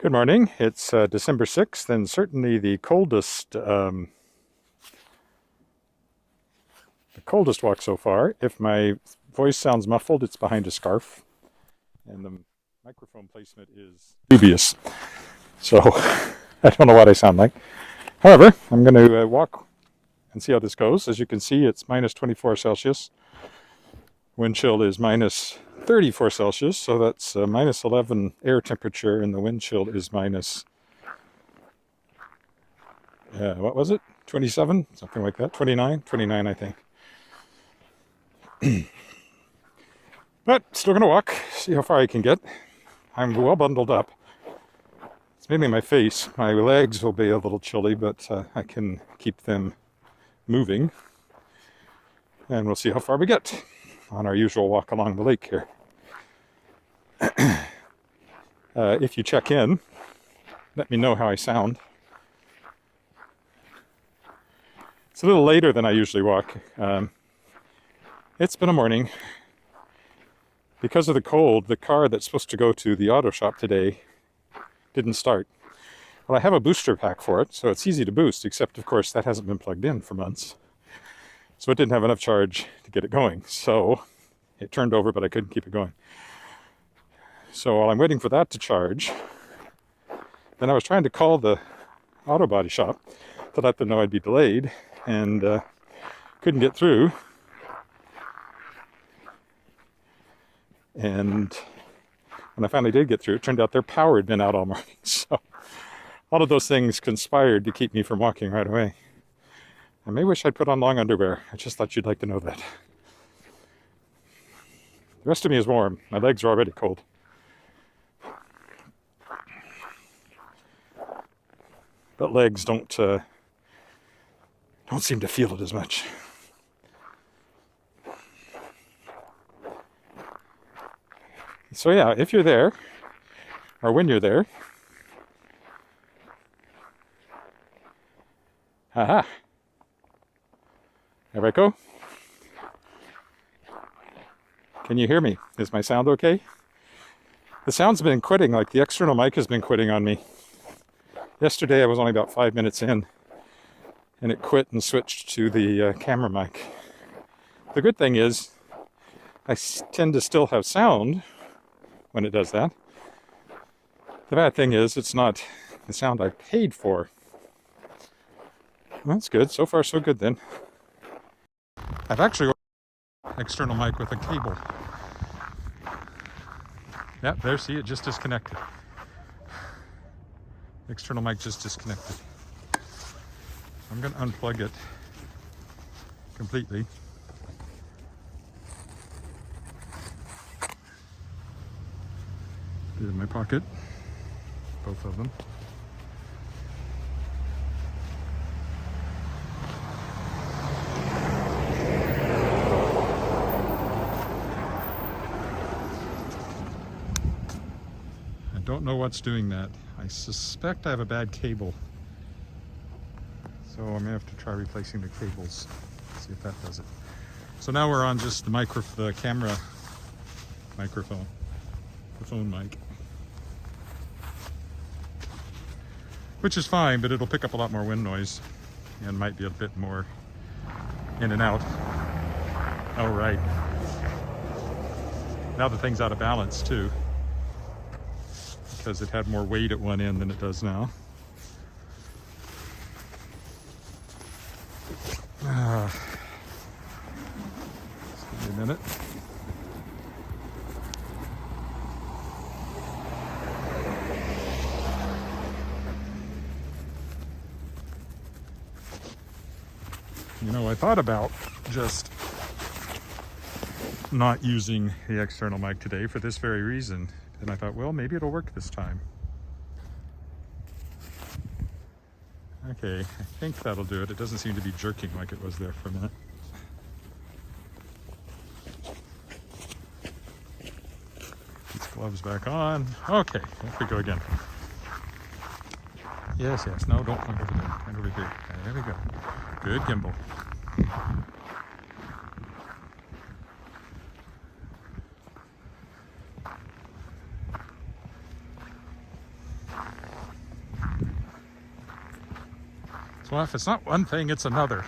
Good morning. It's December 6th and certainly the coldest walk so far. If my voice sounds muffled, it's behind a scarf and the microphone placement is dubious. So I don't know what I sound like. However, I'm going to walk and see how this goes. As you can see, it's minus 24 Celsius. Wind chill is minus 34 Celsius, so that's minus 11 air temperature, and the wind chill is minus, what was it? 27? Something like that. 29? 29, I think. But still going to walk, see how far I can get. I'm well bundled up. It's mainly my face. My legs will be a little chilly, but I can keep them moving. And we'll see how far we get on our usual walk along the lake here. If you check in, let me know how I sound. It's a little later than I usually walk. It's been a morning. Because of the cold, the car that's supposed to go to the auto shop today didn't start. Well, I have a booster pack for it, so it's easy to boost, except, of course, that hasn't been plugged in for months. So it didn't have enough charge to get it going. So it turned over, but I couldn't keep it going. So while I'm waiting for that to charge, then I was trying to call the auto body shop to let them know I'd be delayed, and couldn't get through. And when I finally did get through, it turned out their power had been out all morning. So all of those things conspired to keep me from walking right away. I may wish I'd put on long underwear. I just thought you'd like to know that. The rest of me is warm. My legs are already cold. But legs don't seem to feel it as much. So yeah, if you're there, or when you're there, aha, there I go. Can you hear me? Is my sound okay? The sound's been quitting, like the external mic has been quitting on me. Yesterday I was only about 5 minutes in, and it quit and switched to the camera mic. The good thing is, I tend to still have sound when it does that. The bad thing is, it's not the sound I paid for. Well, that's good. So far, so good then. I've actually got an external mic with a cable. Yep, there, see, it just disconnected. External mic just disconnected. I'm going to unplug it completely. They're in my pocket, both of them. I don't know what's doing that. I suspect I have a bad cable. So I'm going to have to try replacing the cables. See if that does it. So now we're on just the camera microphone, the phone mic. Which is fine, but it'll pick up a lot more wind noise and might be a bit more in and out. Oh, right. Now the thing's out of balance too, because it had more weight at one end than it does now. Just give me a minute. You know, I thought about just not using the external mic today for this very reason. And I thought, well, maybe it'll work this time. Okay, I think that'll do it. It doesn't seem to be jerking like it was there for a minute. These gloves back on. Okay, off we go again. Yes, no, don't point over there. Point over here. There we go. Good gimbal. So if it's not one thing, it's another.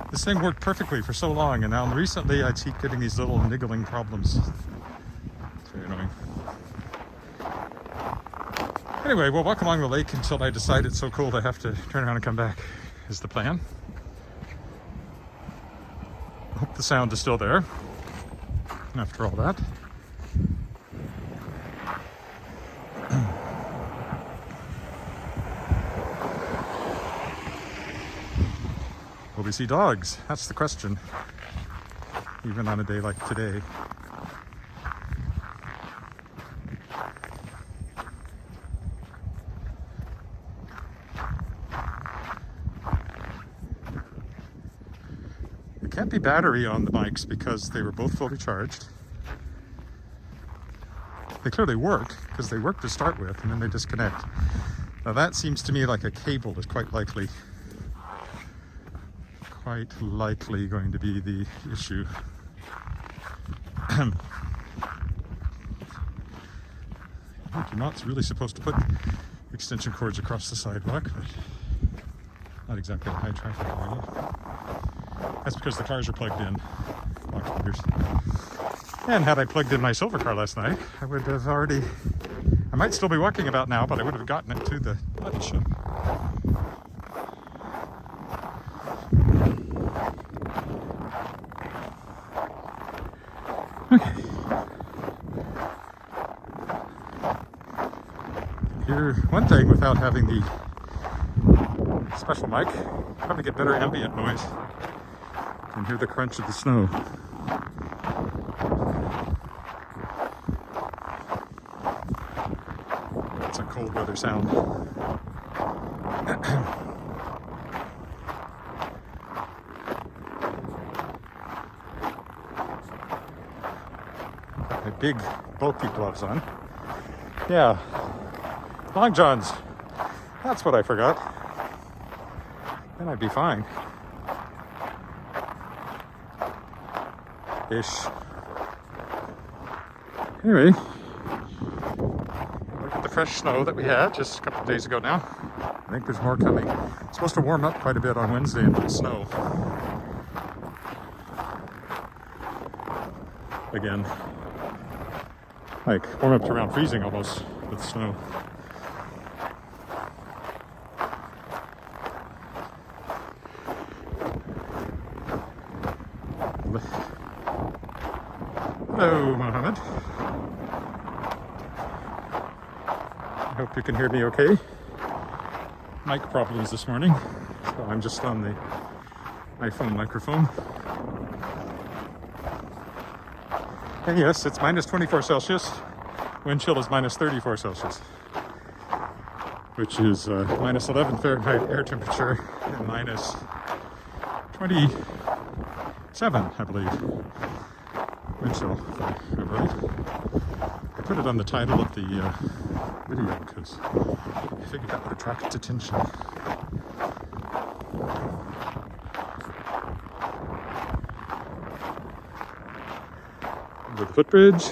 This thing worked perfectly for so long, and now recently I keep getting these little niggling problems. It's very annoying. Anyway, we'll walk along the lake until I decide it's so cold I have to turn around and come back, is the plan. Hope the sound is still there after all that. Will we see dogs? That's the question, even on a day like today. There can't be battery on the mics because they were both fully charged. They clearly work, because they work to start with, and then they disconnect. Now that seems to me like a cable is quite likely going to be the issue. You're not really supposed to put extension cords across the sidewalk, but not exactly a high traffic area. That's because the cars are plugged in, box meters. And had I plugged in my silver car last night, I would have already, I might still be walking about now, but I would have gotten it to the body shop. Okay. Hear one thing without having the special mic, probably get better ambient noise. You can hear the crunch of the snow. It's a cold weather sound. Got my big bulky gloves on. Yeah, long johns. That's what I forgot. Then I'd be fine. Ish. Anyway, look at the fresh snow that we had just a couple of days ago now. I think there's more coming. It's supposed to warm up quite a bit on Wednesday and the snow. Again, like warm up to around freezing almost with snow. Hello, Mohammed. I hope you can hear me okay. Mic problems this morning, so I'm just on the iPhone microphone. And yes, it's minus 24 Celsius. Windchill is minus 34 Celsius, which is minus 11 Fahrenheit air temperature and minus 27, I believe. Windchill, if I remember right. I put it on the title of the video because I figured that would attract attention. Over the footbridge.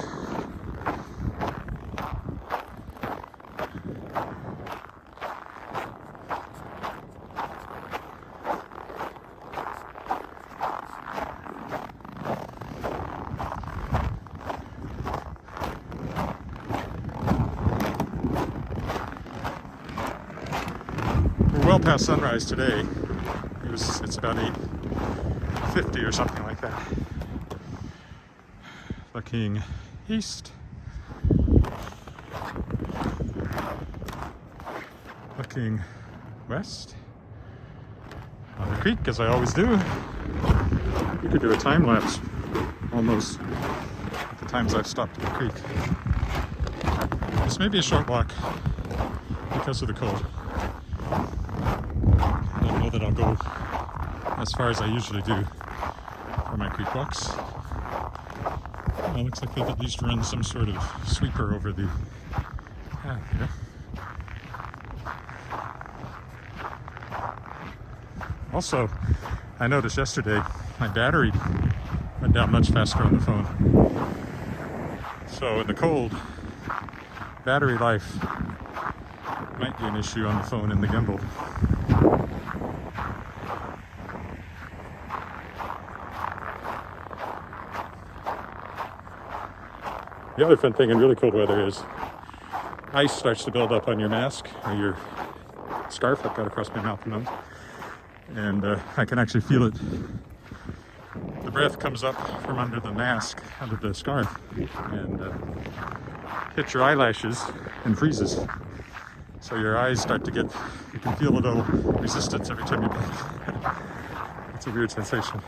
Well past sunrise today. It's about 8:50 or something like that. Looking east. Looking west. On the creek, as I always do. You could do a time lapse almost at the times I've stopped at the creek. This may be a short walk because of the cold. I don't know that I'll go as far as I usually do for my creek walks. Well, it looks like they've at least run some sort of sweeper over the path here. Also, I noticed yesterday my battery went down much faster on the phone. So in the cold, battery life might be an issue on the phone and the gimbal. The other fun thing in really cold weather is ice starts to build up on your mask or your scarf I've got across my mouth and nose. And I can actually feel it. The breath comes up from under the mask, under the scarf, and hits your eyelashes and freezes. So your eyes start to get, you can feel a little resistance every time you blink. It's a weird sensation.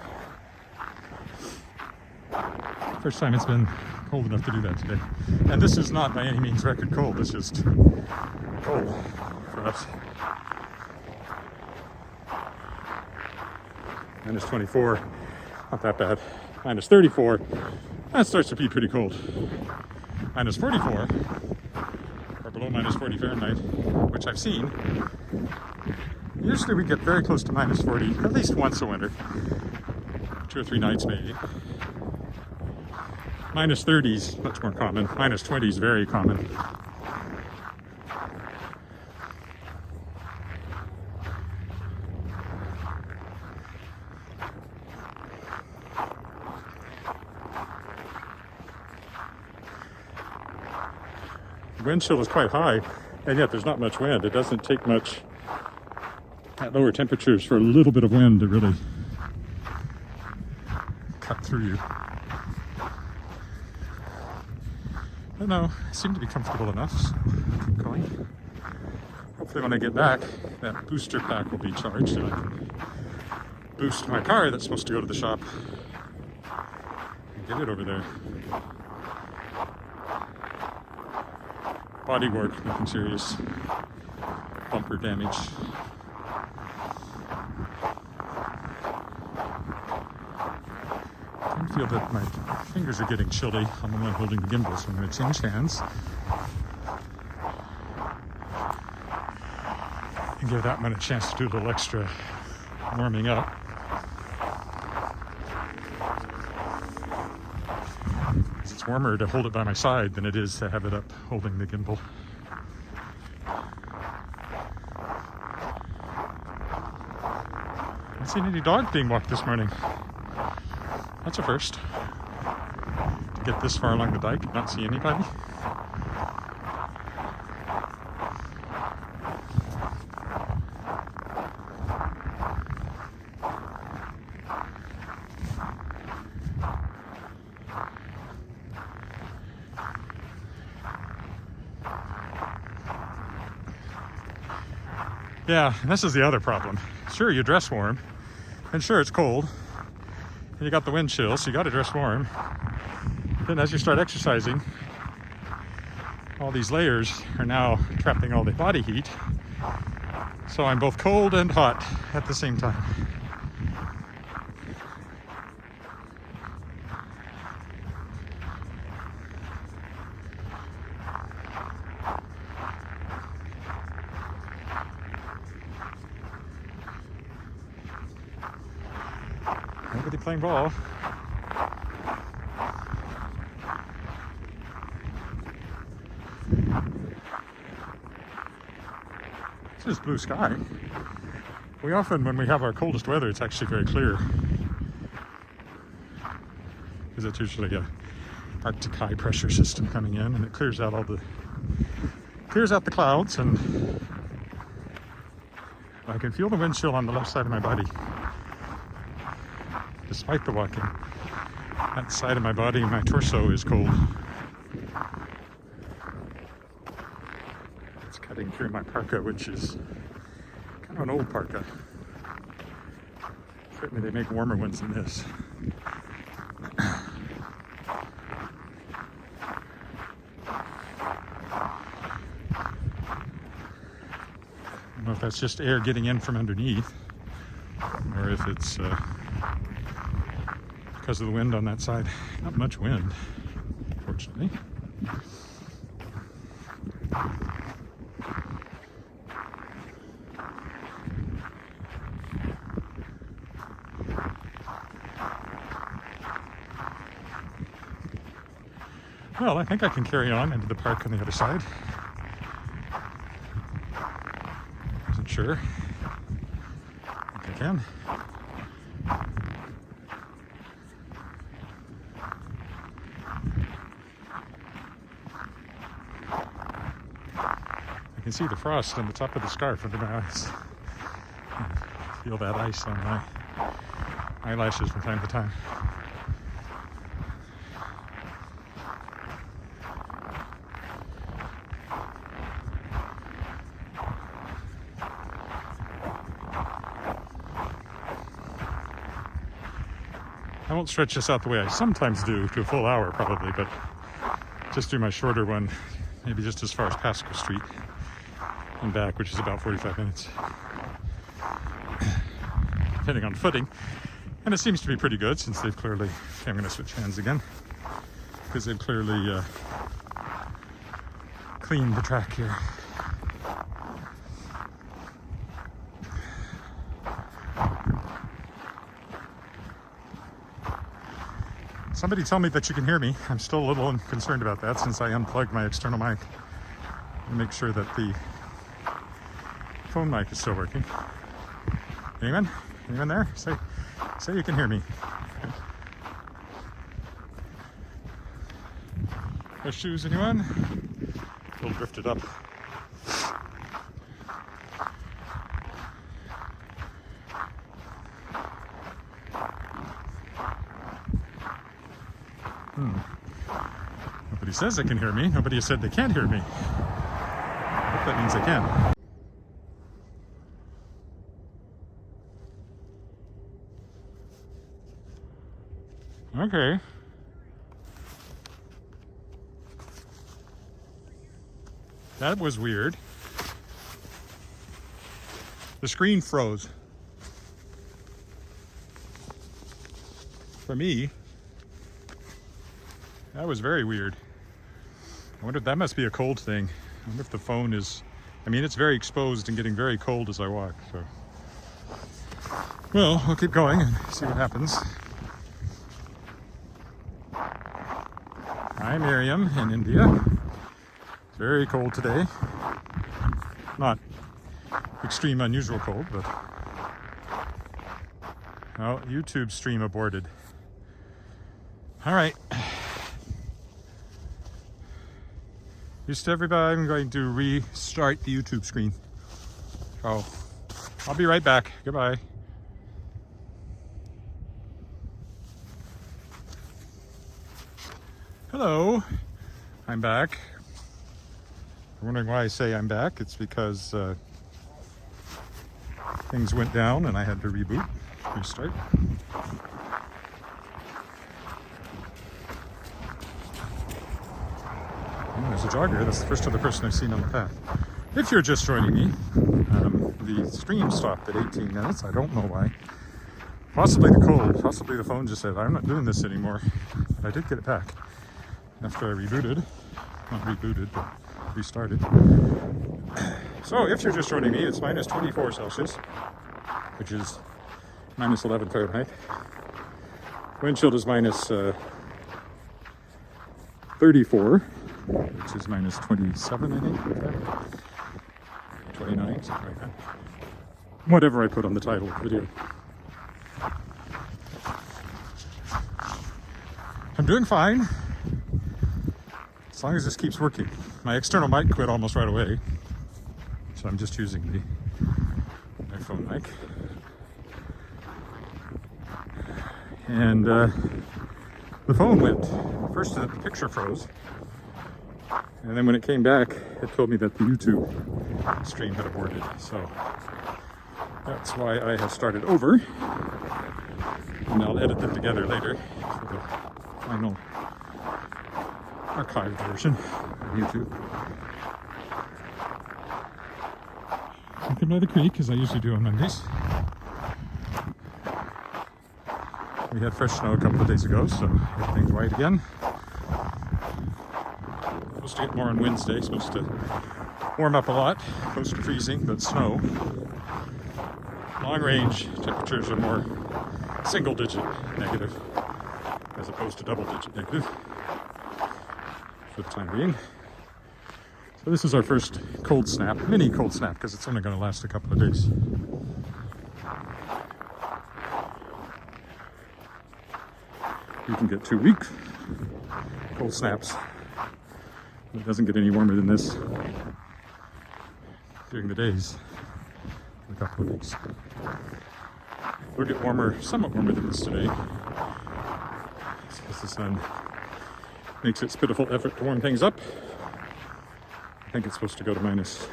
First time it's been cold enough to do that today. And this is not by any means record cold, it's just cold for us. Minus 24, not that bad. Minus 34, that starts to be pretty cold. Minus 44, or below minus 40 Fahrenheit, which I've seen. Usually we get very close to minus 40, at least once a winter. 2 or 3 nights maybe. Minus 30s, much more common. Minus 20s, very common. Wind chill is quite high, and yet there's not much wind. It doesn't take much at lower temperatures for a little bit of wind to really cut through you. But no, I seem to be comfortable enough, so I'll keep going. Hopefully when I get back, that booster pack will be charged and I can boost my car that's supposed to go to the shop and get it over there. Body work, nothing serious. Bumper damage. I feel that my fingers are getting chilly on the one holding the gimbal, so I'm going to change hands and give that one a chance to do a little extra warming up. It's warmer to hold it by my side than it is to have it up holding the gimbal. I haven't seen any dogs being walked this morning. That's a first. To get this far along the dike and not see anybody. Yeah, this is the other problem. Sure, you dress warm, and sure, it's cold, and you got the wind chill, so you got to dress warm. Then as you start exercising, all these layers are now trapping all the body heat, so I'm both cold and hot at the same time. Nobody playing ball. This is blue sky. We often, when we have our coldest weather, it's actually very clear. Because it's usually a Arctic high pressure system coming in, and it clears out the clouds, and I can feel the wind chill on the left side of my body. Despite the walking, that side of my body, my torso is cold. It's cutting through my parka, which is kind of an old parka. Certainly they make warmer ones than this. I don't know if that's just air getting in from underneath, or if it's because of the wind on that side. Not much wind, fortunately. Well, I think I can carry on into the park on the other side. Wasn't sure. I think I can. can see the frost on the top of the scarf under my eyes. I feel that ice on my eyelashes from time to time. I won't stretch this out the way I sometimes do to a full hour probably, but just do my shorter one, maybe just as far as Pasco Street and back, which is about 45 minutes, depending on footing. And it seems to be pretty good since they've clearly, okay, I'm going to switch hands again, because they've clearly cleaned the track here. Somebody tell me that you can hear me. I'm still a little concerned about that since I unplugged my external mic to make sure that the phone mic is still working. Anyone? Anyone there? Say you can hear me. No shoes, anyone? A little drifted up. Nobody says they can hear me. Nobody has said they can't hear me. I hope that means they can. Okay. That was weird. The screen froze. For me, that was very weird. I wonder if that must be a cold thing. I wonder if the phone is, I mean, it's very exposed and getting very cold as I walk, so. Well, I'll keep going and see what happens. Hi, Miriam in India. It's very cold today. Not extreme unusual cold, but. Oh, YouTube stream aborted. All right. Just everybody, I'm going to restart the YouTube screen. So, I'll be right back. Goodbye. Hello. I'm back. You're wondering why I say I'm back? It's because things went down and I had to reboot, restart. There's a jogger. That's the first other person I've seen on the path. If you're just joining me, the stream stopped at 18 minutes. I don't know why. Possibly the cold. Possibly the phone just said, I'm not doing this anymore. But I did get it back after I rebooted. Not rebooted, but restarted. So if you're just joining me, it's minus 24 Celsius, which is minus 11 Fahrenheit. Wind chill is minus 34. Which is minus 27, I think. 29, something like that. Whatever I put on the title of the video. I'm doing fine. As long as this keeps working. My external mic quit almost right away. So I'm just using my phone mic. And the phone went. First the picture froze. And then when it came back, it told me that the YouTube stream had aborted. So that's why I have started over. And I'll edit them together later for the final archived version of YouTube. Walking by the creek, as I usually do on Mondays. We had fresh snow a couple of days ago, so everything's white again. Supposed to get more on Wednesday, supposed to warm up a lot, close to freezing, but snow. Long range temperatures are more single digit negative as opposed to double digit negative for the time being. So this is our first cold snap, mini cold snap, because it's only going to last a couple of days. You can get 2 weeks cold snaps. It doesn't get any warmer than this. during the days in a couple of weeks. It'll get warmer, somewhat warmer than this today, because the sun makes its pitiful effort to warm things up. I think it's supposed to go to minus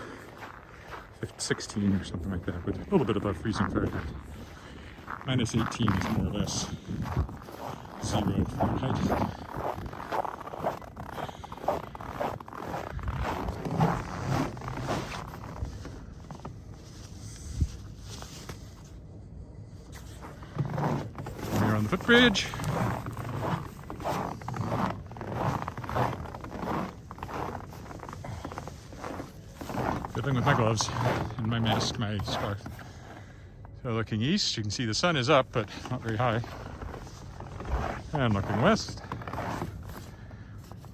16 or something like that, but a little bit above freezing Fahrenheit. Minus 18 is more or less 0 Fahrenheit. We're on the footbridge. Fiddling with my gloves and my mask, my scarf. So looking east, you can see the sun is up, but not very high. And looking west,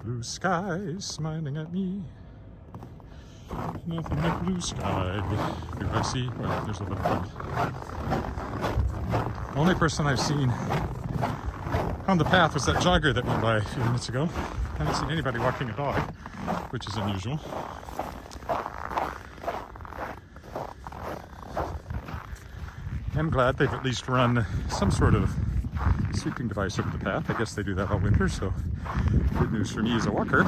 blue sky smiling at me. Nothing but blue sky. Do I see? Well, there's a little bit of cloud. Only person I've seen on the path was that jogger that went by a few minutes ago. I haven't seen anybody walking a dog, which is unusual. I'm glad they've at least run some sort of sweeping device over the path. I guess they do that all winter, so good news for me as a walker.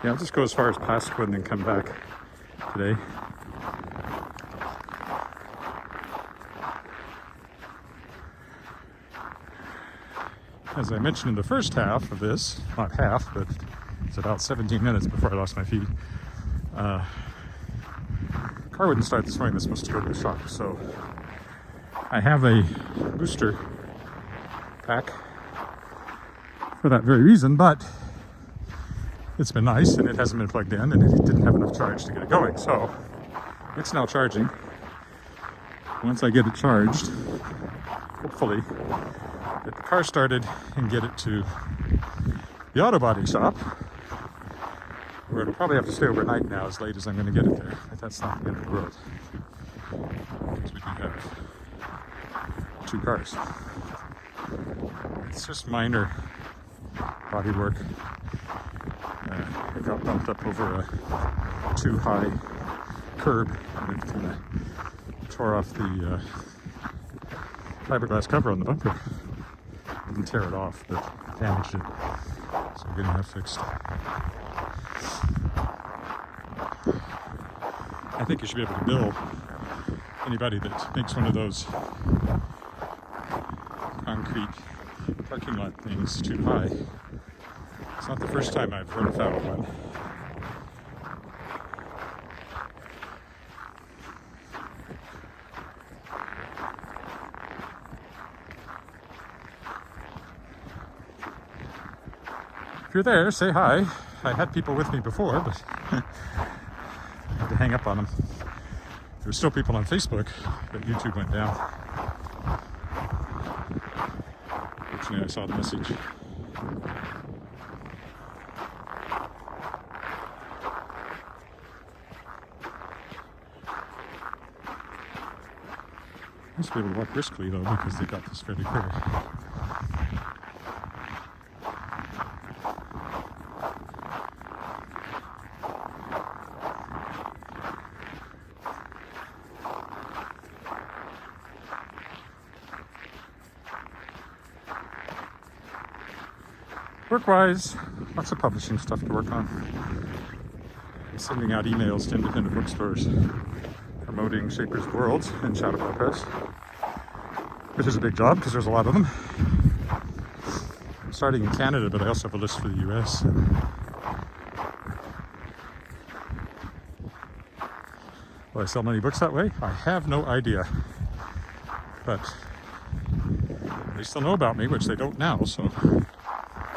Yeah, I'll just go as far as Pasqua and then come back today. As I mentioned in the first half of this, not half, but it's about 17 minutes before I lost my feed. Car wouldn't start this morning. That's supposed to go to the shop. So I have a booster pack for that very reason, but it's been nice and it hasn't been plugged in and it didn't have enough charge to get it going. So it's now charging. Once I get it charged, hopefully get the car started and get it to the auto body shop, where it'll probably have to stay overnight now as late as I'm going to get it there. But that's not the end of the world, because we do have 2 cars. It's just minor body work. It got bumped up over a too high curb and it kind of tore off the fiberglass cover on the bumper. I didn't tear it off, but damaged it. So we're getting that fixed. I think you should be able to bill anybody that makes one of those concrete parking lot things too high. It's not the first time I've run afoul of one. If you're there, say hi. I had people with me before, but I had to hang up on them. There were still people on Facebook, but YouTube went down. Fortunately, I saw the message. I must be able to walk briskly though, because they got this fairly clear. Work-wise, lots of publishing stuff to work on. I'm sending out emails to independent bookstores promoting Shapers of Worlds and Shadowfly Press, which is a big job because there's a lot of them. I'm starting in Canada, but I also have a list for the US. Will I sell many books that way? I have no idea. But at least they'll know about me, which they don't now, so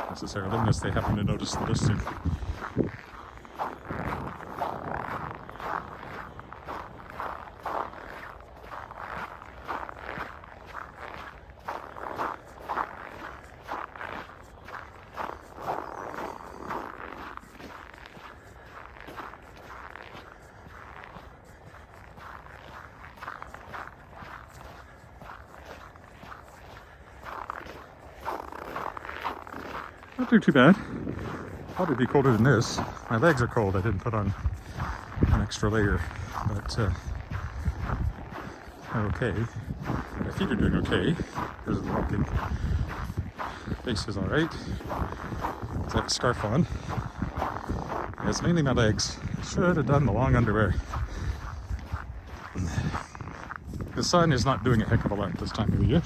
necessarily, unless they happen to notice the listing. Not doing too bad. Probably be colder than this. My legs are cold. I didn't put on an extra layer, but okay. My feet are doing okay because of the walking. Face is all right. I have a scarf on. It's mainly my legs. Should have done the long underwear. The sun is not doing a heck of a lot this time of the year.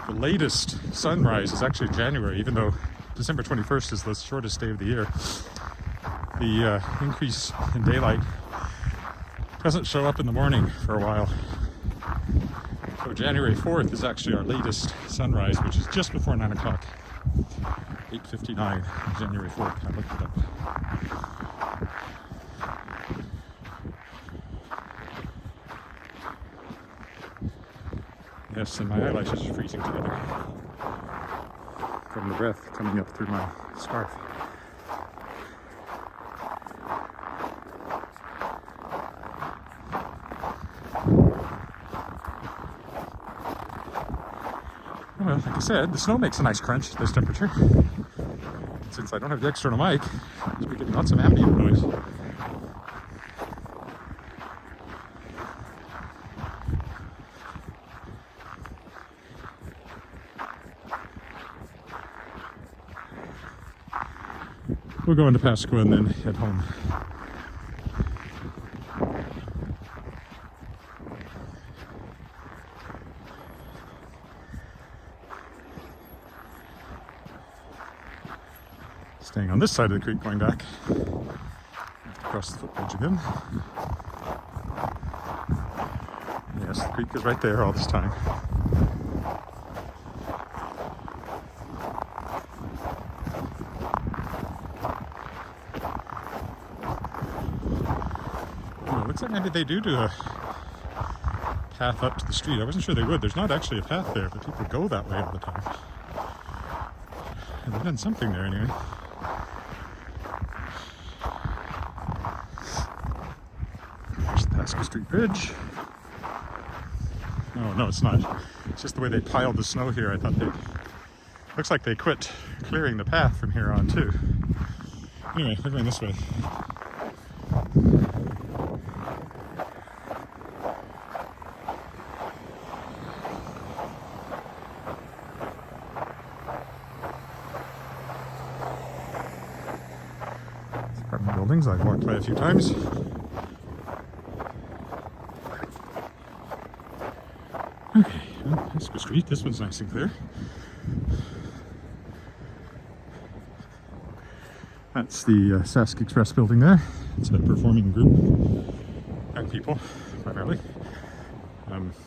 The latest sunrise is actually January, even though December 21st is the shortest day of the year. The increase in daylight doesn't show up in the morning for a while. So January 4th is actually our latest sunrise, which is just before 9 o'clock. 8:59, January 4th. I looked it up. Yes, and my eyelashes are freezing together from the breath coming up through my scarf. Well, like I said, the snow makes a nice crunch at this temperature. Since I don't have the external mic, I'll be getting lots of ambient noise. We'll go into Pasqua and then head home. Staying on this side of the creek going back. I have to cross the footbridge again. Yes, the creek is right there all this time. Looks like maybe they do a path up to the street. I wasn't sure they would. There's not actually a path there, but people go that way all the time. And they've done something there anyway. There's the Pasqua Street Bridge. Oh, no, it's not. It's just the way they piled the snow here. I thought looks like they quit clearing the path from here on too. Anyway, we're going this way. Apartment buildings I've walked by a few times. Okay, well, Pasqua Street. This one's nice and clear. That's the Sask Express building there. It's a performing group, young people primarily.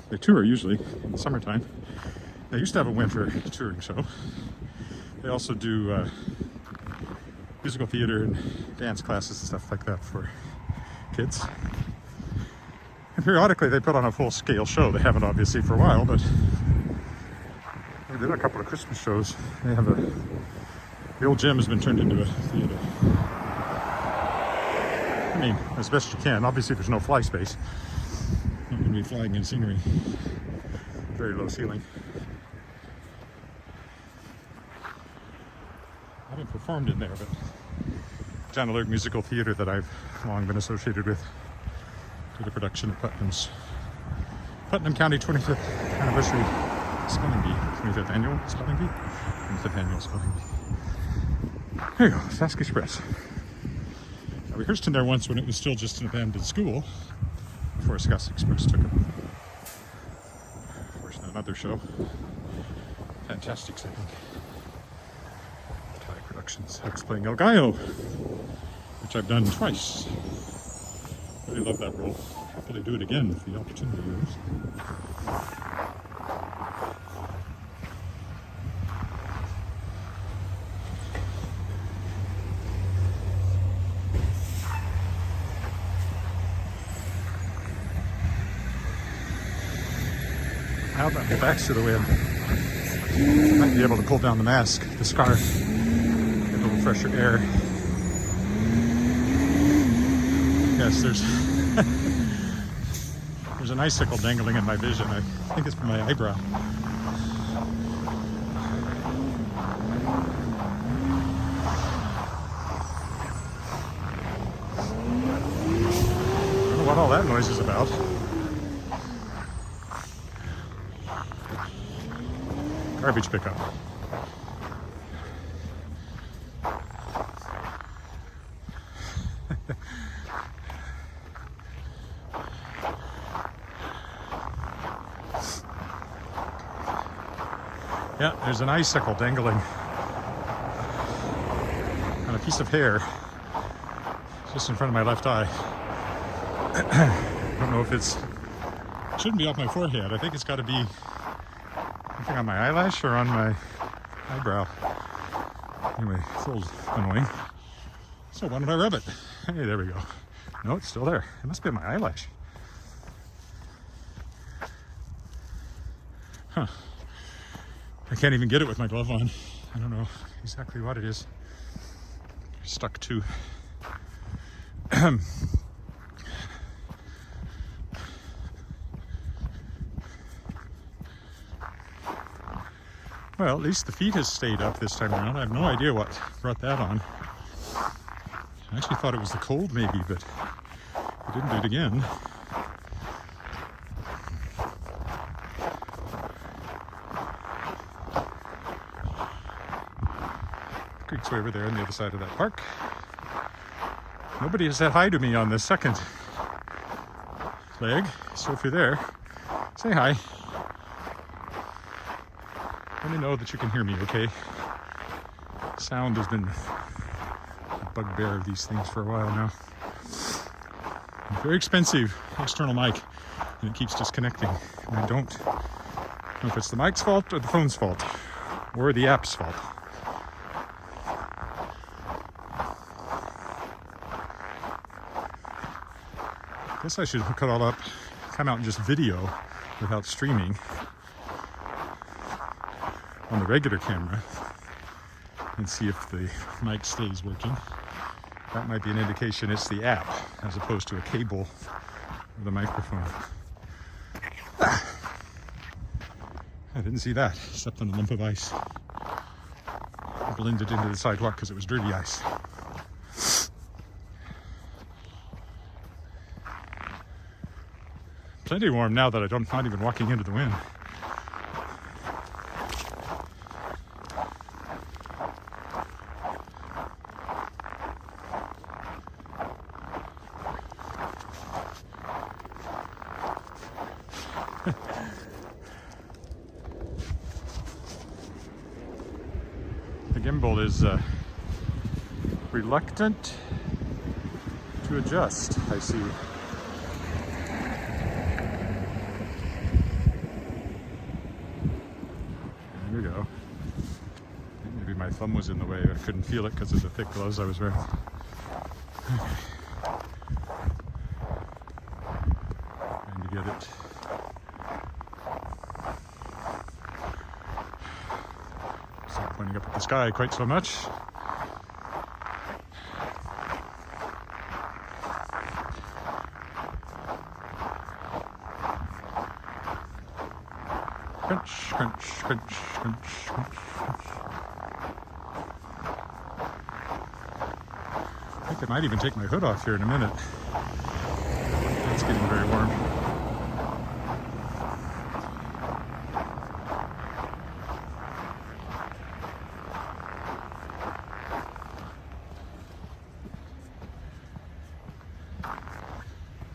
They tour usually in the summertime. They used to have a winter touring show. They also do musical theater and dance classes and stuff like that for kids. And periodically they put on a full-scale show. They haven't obviously for a while, but they did a couple of Christmas shows. They have the old gym has been turned into a theater. I mean, as best you can. Obviously there's no fly space. Not going to be flying in scenery. Very low ceiling. I haven't performed in there, but John Alert Musical Theater that I've long been associated with did a production of Putnam County 25th Anniversary Spelling Bee, 25th Annual Spelling Bee, 25th Annual Spelling Bee. There you go, Sask Express. I rehearsed in there once when it was still just an abandoned school before Sask Express took it. Of course, another show. Fantastics, I think. Thai Productions. I was playing El Gallo, which I've done twice. Really love that role. Happily do it again if the opportunity arose. Now that my back's to the wind, I might be able to pull down the mask, the scarf, get a little fresher air. Yes, there's There's an icicle dangling in my vision. I think it's from my eyebrow. I don't know what all that noise is about. Garbage pickup. Yeah, there's an icicle dangling on a piece of hair just in front of my left eye. I don't know if it shouldn't be off my forehead. I think it's got to be something on my eyelash or on my eyebrow. Anyway, it's a little annoying. So why don't I rub it? Hey, there we go. No, it's still there. It must be my eyelash. Huh. I can't even get it with my glove on. I don't know exactly what it is. Stuck to. Well, at least the feet has stayed up this time around. I have no idea what brought that on. I actually thought it was the cold maybe, but it didn't do it again. Creek's way over there on the other side of that park. Nobody has said hi to me on the second leg, so if you're there, say hi. Let me know that you can hear me, okay? Sound has been a bugbear of these things for a while now. Very expensive external mic, and it keeps disconnecting. And I don't know if it's the mic's fault or the phone's fault, or the app's fault. I guess I should hook it all up, come out and just video without streaming on the regular camera and see if the mic stays working. That might be an indication it's the app as opposed to a cable of the microphone. I didn't see that, except on a lump of ice. It blended into the sidewalk because it was dirty ice. Plenty warm now that I'm not even walking into the wind. The gimbal is reluctant to adjust, I see. There we go. Maybe my thumb was in the way. I couldn't feel it because of the thick gloves I was wearing. Okay. Trying to get it. It's not pointing up at the sky quite so much. Crunch, crunch, crunch, crunch, crunch, crunch. I think I might even take my hood off here in a minute. It's getting very warm.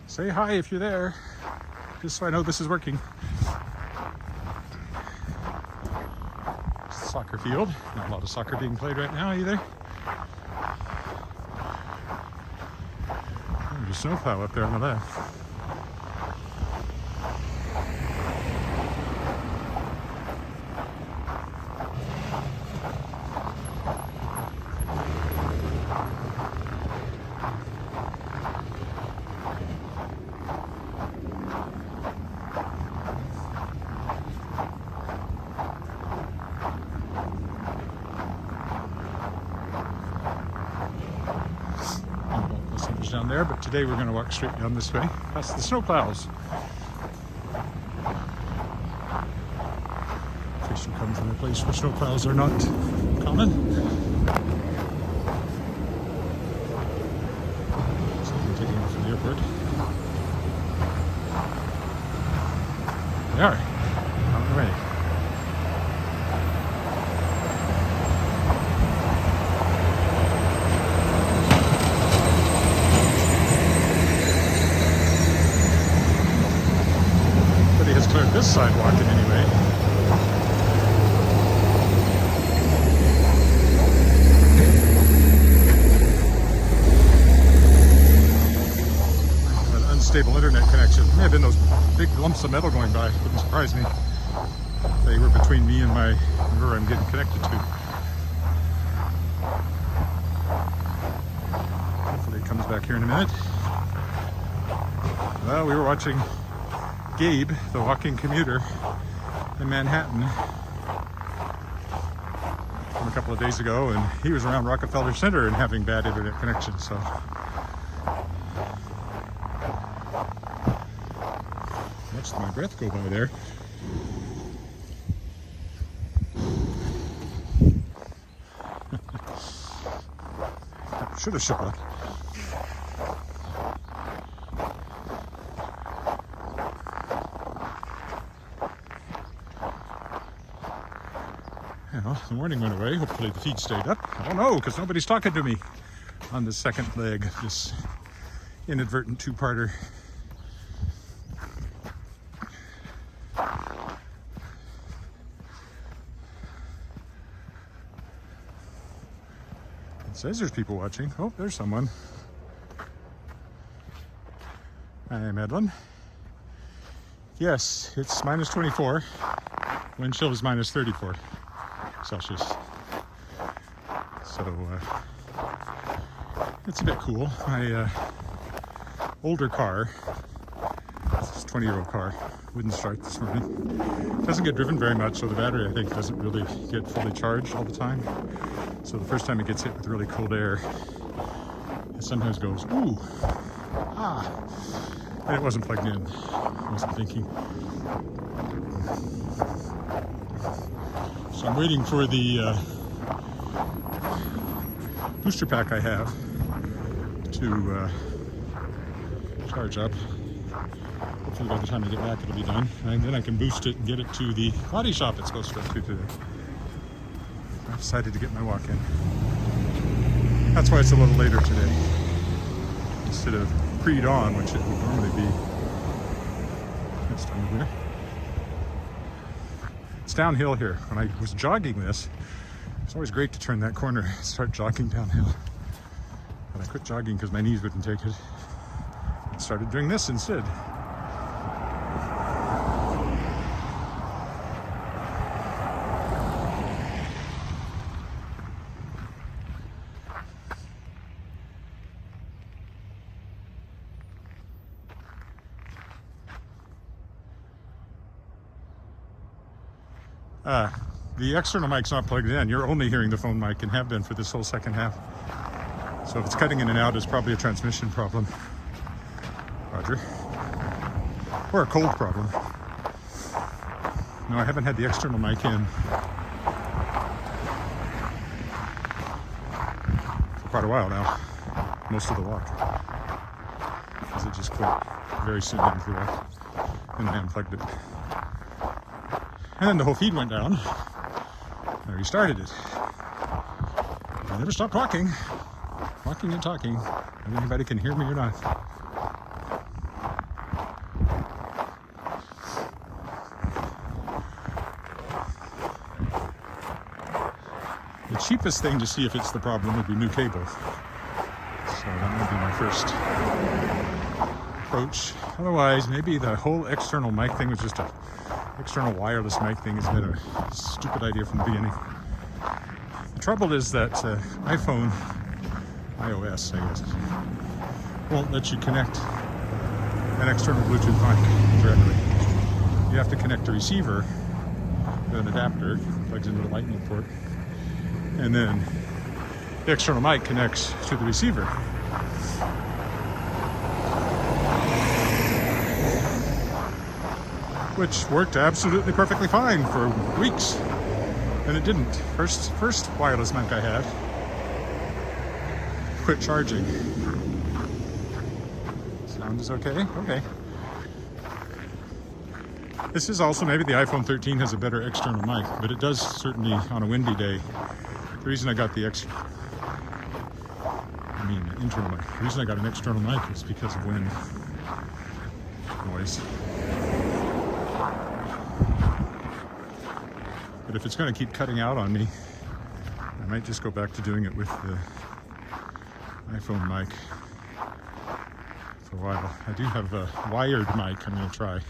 Say hi if you're there, just so I know this is working. Soccer field. Not a lot of soccer being played right now either. There's a snowplow up there on the left. Down there, but today we're going to walk straight down this way past the snowplows. Must have come from a place where snowplows are not common. So I'm taking off from the airport. They are on the way. But he has cleared this sidewalk in any way. Stable internet connection. May have been those big lumps of metal going by. Wouldn't surprise me. They were between me and where I'm getting connected to. Hopefully it comes back here in a minute. Well, we were watching Gabe, the walking commuter, in Manhattan from a couple of days ago, and he was around Rockefeller Center and having bad internet connection. So. Watched my breath go by there. Should have shook up. Well, the warning went away. Hopefully the feed stayed up. I don't know, because nobody's talking to me on the second leg of this inadvertent two-parter. It says there's people watching. Oh, there's someone. I am Edwin. Yes, it's minus 24. Wind chill is minus 34 Celsius. So it's a bit cool. My older car, this 20-year-old car, wouldn't start this morning. It doesn't get driven very much, so the battery, I think, doesn't really get fully charged all the time. So the first time it gets hit with really cold air, it sometimes goes, ooh, ah, and it wasn't plugged in. I wasn't thinking. So I'm waiting for the booster pack I have to charge up. Hopefully by the time I get back it'll be done, and then I can boost it and get it to the body shop it's supposed to go to today. I decided to get my walk in. That's why it's a little later today, instead of pre-dawn, which it would normally be this time of year. It's downhill here. When I was jogging this, it's always great to turn that corner and start jogging downhill. But I quit jogging because my knees wouldn't take it. I started doing this instead. The external mic's not plugged in. You're only hearing the phone mic and have been for this whole second half. So if it's cutting in and out, it's probably a transmission problem. Roger. Or a cold problem. No, I haven't had the external mic in for quite a while now. Most of the walk. Because it just quit very soon into the walk. And I unplugged it. And then the whole feed went down. I restarted it. I never stopped talking and talking, whether anybody can hear me or not. The cheapest thing to see if it's the problem would be new cable. So that would be my first approach. Otherwise, maybe the whole external mic thing was just a external wireless mic thing has been a stupid idea from the beginning. The trouble is that iPhone, iOS, I guess, won't let you connect an external Bluetooth mic directly. You have to connect a receiver with an adapter, plugs into the lightning port, and then the external mic connects to the receiver. Which worked absolutely perfectly fine for weeks. And it didn't. First wireless mic I had quit charging. Sound is okay? Okay. This is also, maybe the iPhone 13 has a better external mic, but it does certainly on a windy day. The reason I got the internal mic. The reason I got an external mic is because of wind noise. But if it's going to keep cutting out on me, I might just go back to doing it with the iPhone mic for a while. I do have a wired mic I'm going to try. A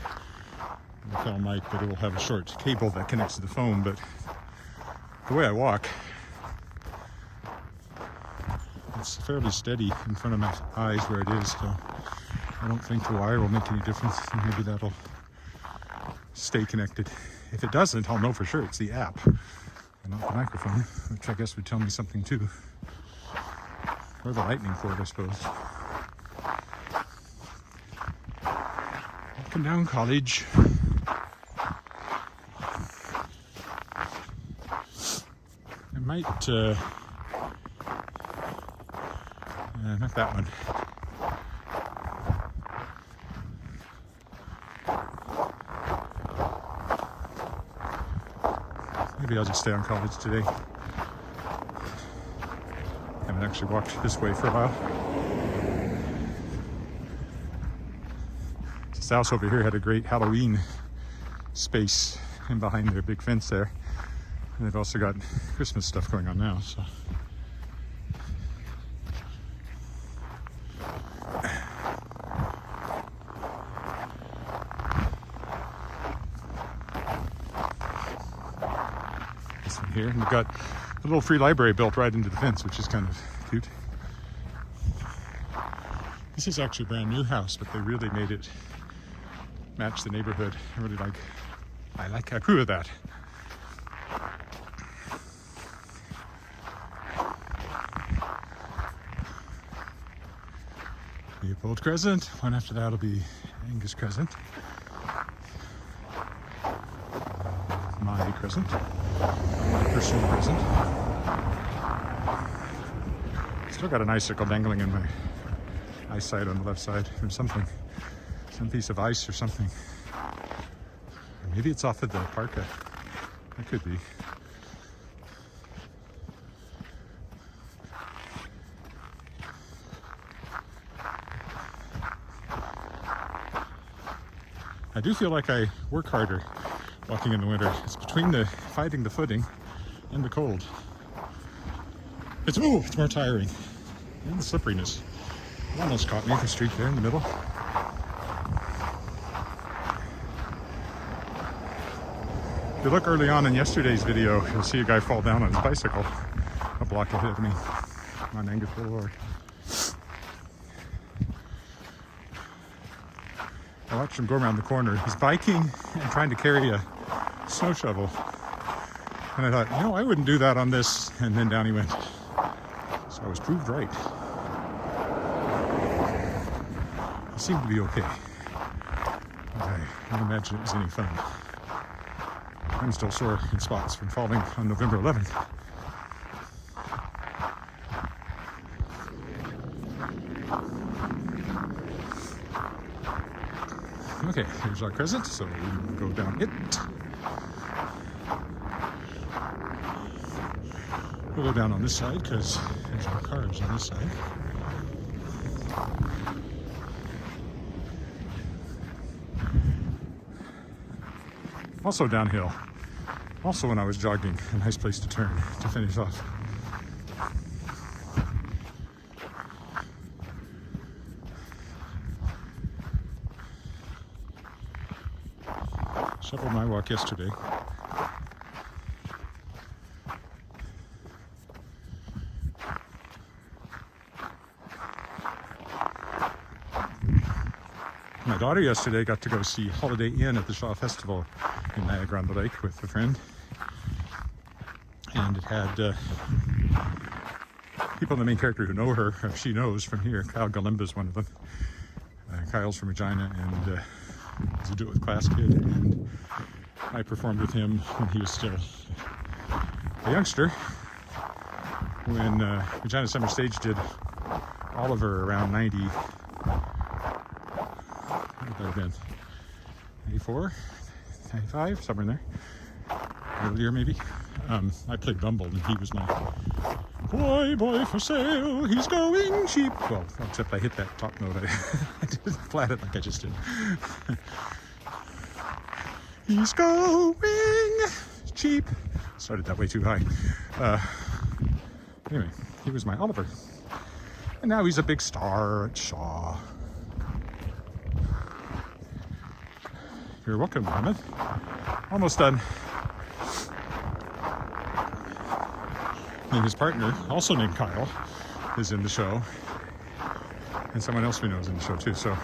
lapel mic, but it will have a short cable that connects to the phone. But the way I walk, it's fairly steady in front of my eyes where it is, so I don't think the wire will make any difference. Maybe that'll stay connected. If it doesn't, I'll know for sure it's the app and not the microphone, which I guess would tell me something too. Or the lightning cord, I suppose. Up and down College. I might, not that one. Maybe I'll just stay on College today. Haven't actually walked this way for a while. This house over here had a great Halloween space in behind their big fence there. And they've also got Christmas stuff going on now, so. This one here, and we've got a little free library built right into the fence, which is kind of cute. This is actually a brand new house, but they really made it match the neighborhood. I approve of that. Leopold Crescent. One after that will be Angus Crescent. My Crescent. My personal Crescent. Still got an icicle dangling in my eyesight on the left side from something. Some piece of ice or something. Or maybe it's off of the parka. That could be. I do feel like I work harder walking in the winter. It's between the fighting the footing and the cold. It's more tiring. And the slipperiness. It almost caught me, the streak there in the middle. If you look early on in yesterday's video, you'll see a guy fall down on his bicycle a block ahead of me on Angus Boulevard. I watched him go around the corner. He's biking and trying to carry a snow shovel. And I thought, I wouldn't do that on this. And then down he went. So I was proved right. He seemed to be okay. But I don't imagine it was any fun. I'm still sore in spots from falling on November 11th. Okay, here's our crescent, so we go down it. We'll go down on this side because there's no cars on this side. Also downhill. Also when I was jogging, a nice place to turn to finish off. Shoveled my walk yesterday. My daughter yesterday got to go see Holiday Inn at the Shaw Festival in Niagara-on-the-Lake with a friend. And it had people in the main character who know her, or she knows from here. Kyle Galimba's one of them. Kyle's from Regina, and he's a do it with class kid. And I performed with him when he was still a youngster when Regina Summer Stage did Oliver around 90. What would that have been? 94? 95? Somewhere in there. Earlier, maybe. I played Bumble, and he was my boy for sale. He's going cheap. Well, except I hit that top note. I didn't flat it like I just did. He's going cheap. Started that way too high. Anyway, he was my Oliver. And now he's a big star at Shaw. You're welcome, Mohammed. Almost done. And his partner, also named Kyle, is in the show. And someone else we know is in the show too. So,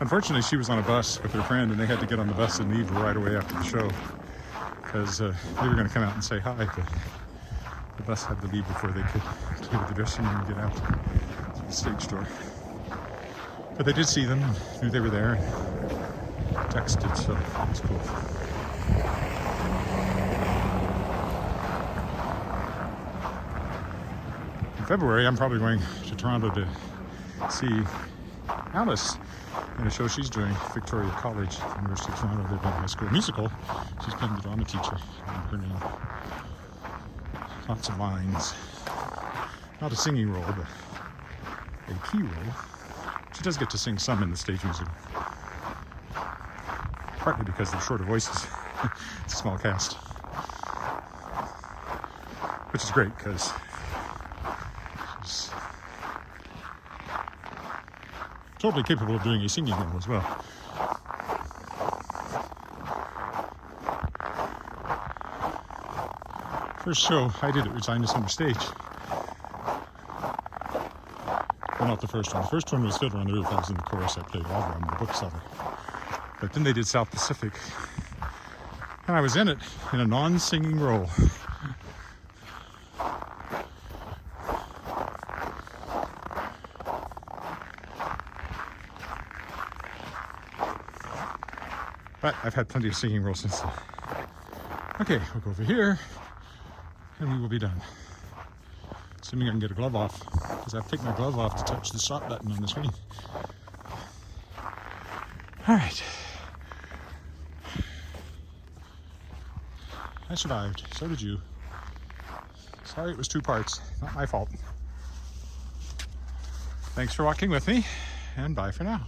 unfortunately, she was on a bus with her friend, and they had to get on the bus and leave right away after the show because they were going to come out and say hi, but the bus had to leave before they could go to the dressing room and get out to the stage door. But they did see them, and knew they were there, and texted, so it was cool. In February, I'm probably going to Toronto to see Alice in a show she's doing, Victoria College, University of Toronto. They're doing High School Musical. She's playing the drama teacher, and her name. Lots of lines. Not a singing role, but a key role. She does get to sing some in the stage musical. Partly because they're shorter voices. It's a small cast. Which is great, because she's totally capable of doing a singing role as well. First show I did at Regina Summer Stage. Well, not the first one. The first one was Fiddler on the Roof. I was in the chorus. I played Oliver. I'm the bookseller. But then they did South Pacific. And I was in it in a non-singing role. But I've had plenty of singing roles since then. Okay, we'll go over here, and we will be done. Assuming I can get a glove off, because I have to take my glove off to touch the stop button on the screen. All right. I survived. So did you. Sorry it was 2 parts. Not my fault. Thanks for walking with me, and bye for now.